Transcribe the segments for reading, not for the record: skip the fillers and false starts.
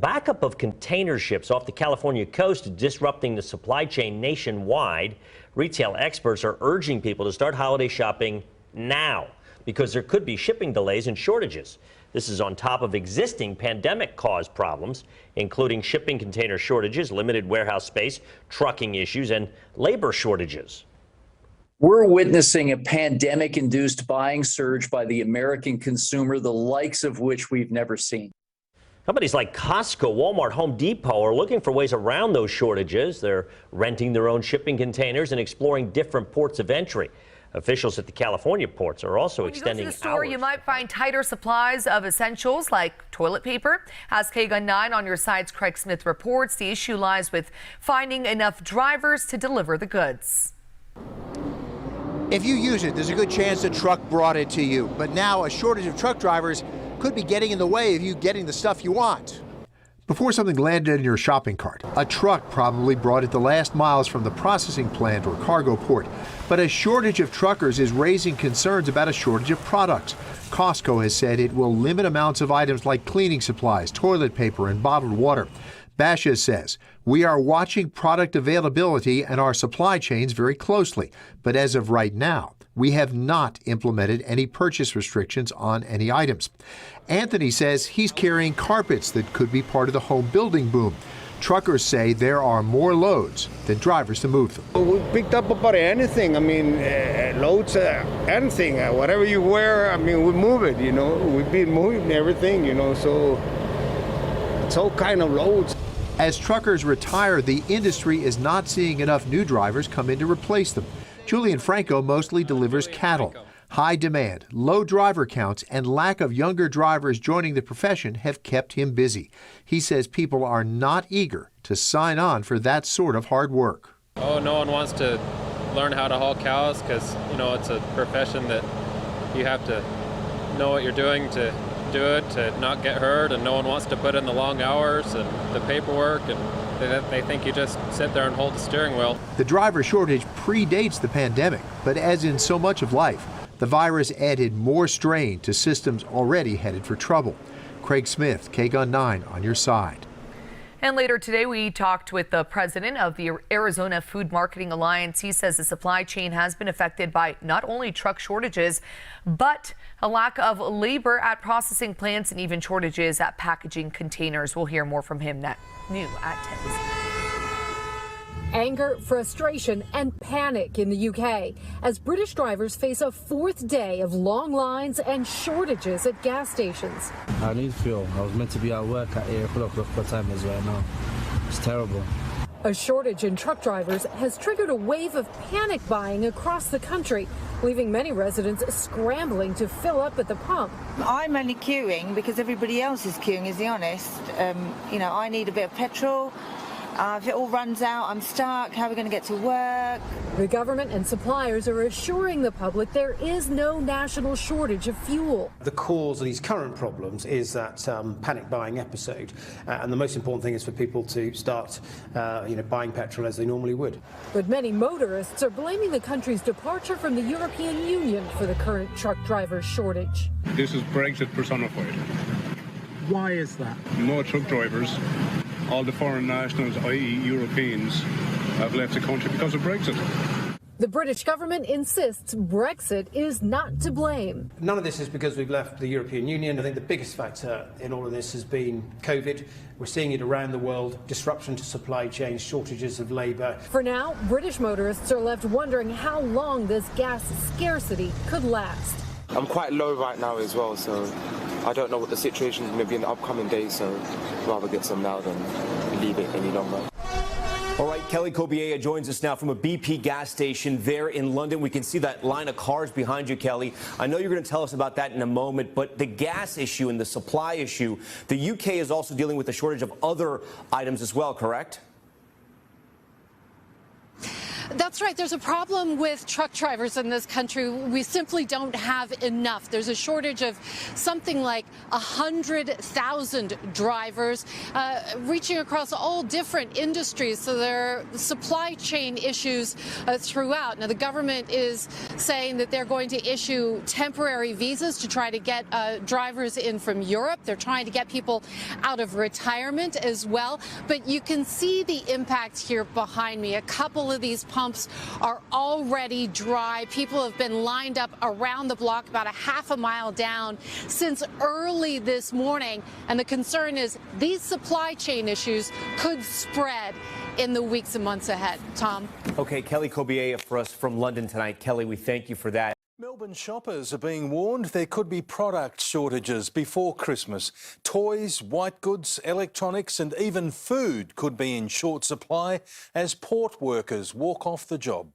Backup of container ships off the California coast is disrupting the supply chain nationwide. Retail experts are urging people to start holiday shopping now because there could be shipping delays and shortages. This is on top of existing pandemic-caused problems, including shipping container shortages, limited warehouse space, trucking issues, and labor shortages. We're witnessing a pandemic-induced buying surge by the American consumer, the likes of which we've never seen. Companies like Costco, Walmart, Home Depot are looking for ways around those shortages. They're renting their own shipping containers and exploring different ports of entry. Officials at the California ports are also extending hours. When you go to the store, you might find tighter supplies of essentials like toilet paper. As KGUN 9 on your side's Craig Smith reports, the issue lies with finding enough drivers to deliver the goods. If you use it, there's a good chance a truck brought it to you. But now a shortage of truck drivers could be getting in the way of you getting the stuff you want. Before something landed in your shopping cart, a truck probably brought it the last miles from the processing plant or cargo port. But a shortage of truckers is raising concerns about a shortage of products. Costco has said it will limit amounts of items like cleaning supplies, toilet paper, and bottled water. Basha says, we are watching product availability and our supply chains very closely, but as of right now, we have not implemented any purchase restrictions on any items. Anthony says he's carrying carpets that could be part of the home building boom. Truckers say there are more loads than drivers to move them. We picked up about anything. I mean, loads, anything, whatever you wear, I mean, we move it, you know. We've been moving everything, you know, so it's all kind of loads. As truckers retire, the industry is not seeing enough new drivers come in to replace them. Julian Franco mostly delivers cattle. High demand, low driver counts, and lack of younger drivers joining the profession have kept him busy. He says people are not eager to sign on for that sort of hard work. Oh, no one wants to learn how to haul cows because, you know, it's a profession that you have to know what you're doing to do it, to not get hurt, and no one wants to put in the long hours and the paperwork, and they think you just sit there and hold the steering wheel. The driver shortage predates the pandemic, but as in so much of life, the virus added more strain to systems already headed for trouble. Craig Smith, KGUN 9 on your side. And later today, we talked with the president of the Arizona Food Marketing Alliance. He says the supply chain has been affected by not only truck shortages, but a lack of labor at processing plants and even shortages at packaging containers. We'll hear more from him new at 10. Anger, frustration, and panic in the UK as British drivers face a fourth day of long lines and shortages at gas stations. I need fuel. I was meant to be at work at 8 o'clock. Look what time it is right now. It's terrible. A shortage in truck drivers has triggered a wave of panic buying across the country, leaving many residents scrambling to fill up at the pump. I'm only queuing because everybody else is queuing, is the honest. You know, I need a bit of petrol. If it all runs out, I'm stuck. How are we going to get to work? The government and suppliers are assuring the public there is no national shortage of fuel. The cause of these current problems is that panic buying episode, and the most important thing is for people to start buying petrol as they normally would. But many motorists are blaming the country's departure from the European Union for the current truck driver shortage. This is Brexit personified. Why is that? More truck drivers. All the foreign nationals, i.e. Europeans, have left the country because of Brexit. The British government insists Brexit is not to blame. None of this is because we've left the European Union. I think the biggest factor in all of this has been COVID. We're seeing it around the world, disruption to supply chains, shortages of labour. For now, British motorists are left wondering how long this gas scarcity could last. I'm quite low right now as well, so I don't know what the situation is going to be in the upcoming days, so I'd rather get some now than leave it any longer. All right, Kelly Kobiea joins us now from a BP gas station there in London. We can see that line of cars behind you, Kelly. I know you're going to tell us about that in a moment, but the gas issue and the supply issue, the UK is also dealing with a shortage of other items as well, correct? That's right. There's a problem with truck drivers in this country. We simply don't have enough. There's a shortage of something like 100,000 drivers reaching across all different industries. So there are supply chain issues throughout. Now, the government is saying that they're going to issue temporary visas to try to get drivers in from Europe. They're trying to get people out of retirement as well. But you can see the impact here behind me. A couple of these pumps are already dry. People have been lined up around the block about a half a mile down since early this morning. And the concern is these supply chain issues could spread in the weeks and months ahead. Tom. Okay, Kelly Cobiella for us from London tonight. Kelly, we thank you for that. Melbourne shoppers are being warned there could be product shortages before Christmas. Toys, white goods, electronics and even food could be in short supply as port workers walk off the job.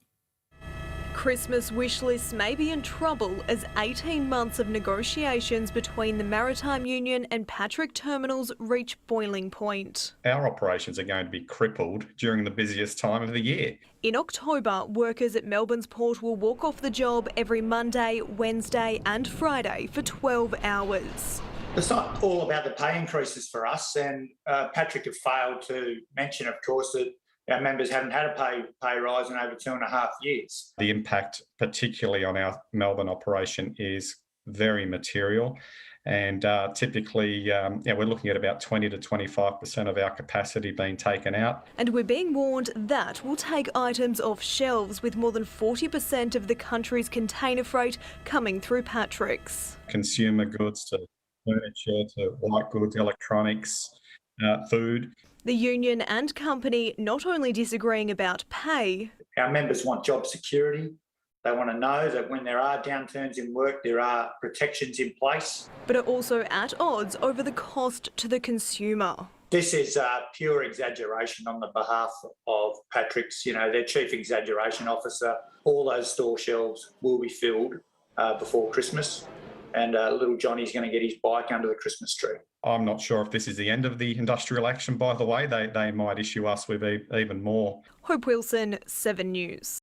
Christmas wish lists may be in trouble as 18 months of negotiations between the Maritime Union and Patrick Terminals reach boiling point. Our operations are going to be crippled during the busiest time of the year. In October, workers at Melbourne's port will walk off the job every Monday, Wednesday and Friday for 12 hours. It's not all about the pay increases for us, and Patrick have failed to mention, of course, that our members haven't had a pay rise in over 2.5 years. The impact, particularly on our Melbourne operation, is very material. And typically, we're looking at about 20 to 25% of our capacity being taken out. And we're being warned that will take items off shelves, with more than 40% of the country's container freight coming through Patrick's. Consumer goods to furniture to white goods, electronics, food. The union and company not only disagreeing about pay. Our members want job security. They want to know that when there are downturns in work, there are protections in place. But are also at odds over the cost to the consumer. This is pure exaggeration on the behalf of Patrick's, their chief exaggeration officer. All those store shelves will be filled before Christmas. And little Johnny's going to get his bike under the Christmas tree. I'm not sure if this is the end of the industrial action, by the way. They might issue us with even more. Hope Wilson, 7 News.